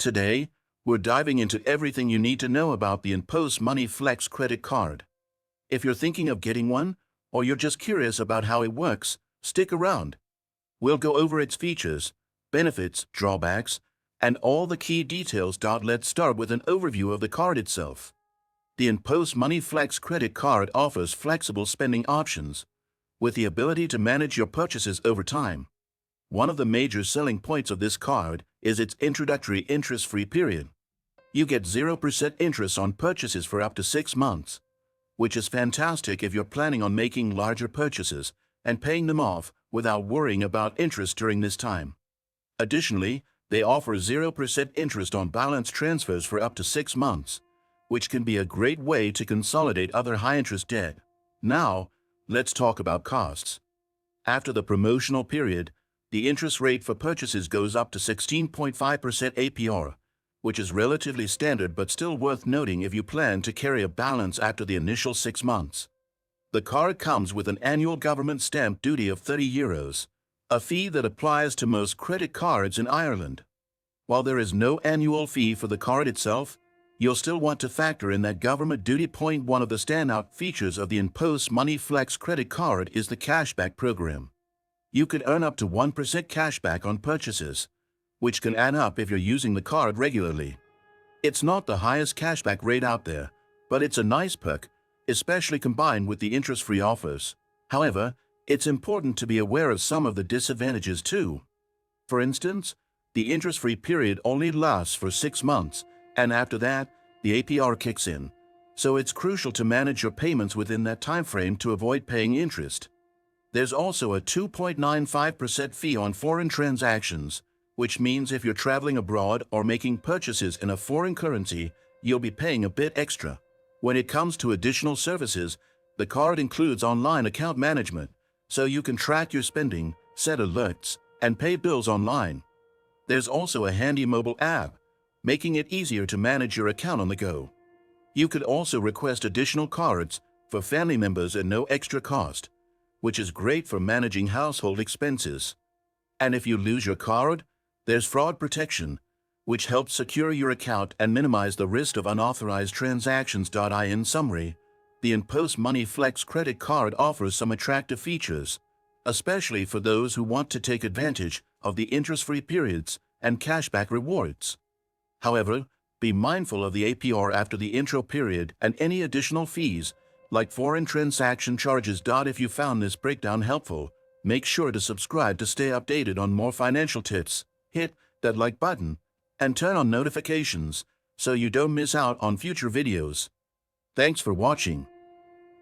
Today, we're diving into everything you need to know about the InPost Money Flex credit card. If you're thinking of getting one, or you're just curious about how it works, stick around. We'll go over its features, benefits, drawbacks, and all the key details. Let's start with an overview of the card itself. The InPost Money Flex credit card offers flexible spending options, with the ability to manage your purchases over time. One of the major selling points of this card is its introductory interest-free period. You get 0% interest on purchases for up to 6 months, which is fantastic if you're planning on making larger purchases and paying them off without worrying about interest during this time. Additionally, they offer 0% interest on balance transfers for up to 6 months, which can be a great way to consolidate other high-interest debt. Now, let's talk about costs. After the promotional period, the interest rate for purchases goes up to 16.5% APR, which is relatively standard but still worth noting if you plan to carry a balance after the initial 6 months. The card comes with an annual government stamp duty of €30, a fee that applies to most credit cards in Ireland. While there is no annual fee for the card itself, you'll still want to factor in that government duty. One of the standout features of the InPost Money Flex credit card is the cashback program. You could earn up to 1% cashback on purchases, which can add up if you're using the card regularly. It's not the highest cashback rate out there, but it's a nice perk, especially combined with the interest-free offers. However, it's important to be aware of some of the disadvantages too. For instance, the interest-free period only lasts for 6 months, and after that, the APR kicks in. So it's crucial to manage your payments within that time frame to avoid paying interest. There's also a 2.95% fee on foreign transactions, which means if you're traveling abroad or making purchases in a foreign currency, you'll be paying a bit extra. When it comes to additional services, the card includes online account management, so you can track your spending, set alerts, and pay bills online. There's also a handy mobile app, making it easier to manage your account on the go. You could also request additional cards for family members at no extra cost, which is great for managing household expenses. And if you lose your card, there's fraud protection, which helps secure your account and minimize the risk of unauthorized transactions. In summary, the InPost Money Flex credit card offers some attractive features, especially for those who want to take advantage of the interest-free periods and cashback rewards. However, be mindful of the APR after the intro period and any additional fees, like foreign transaction charges. If you found this breakdown helpful, make sure to subscribe to stay updated on more financial tips. Hit that like button and turn on notifications so you don't miss out on future videos. Thanks for watching.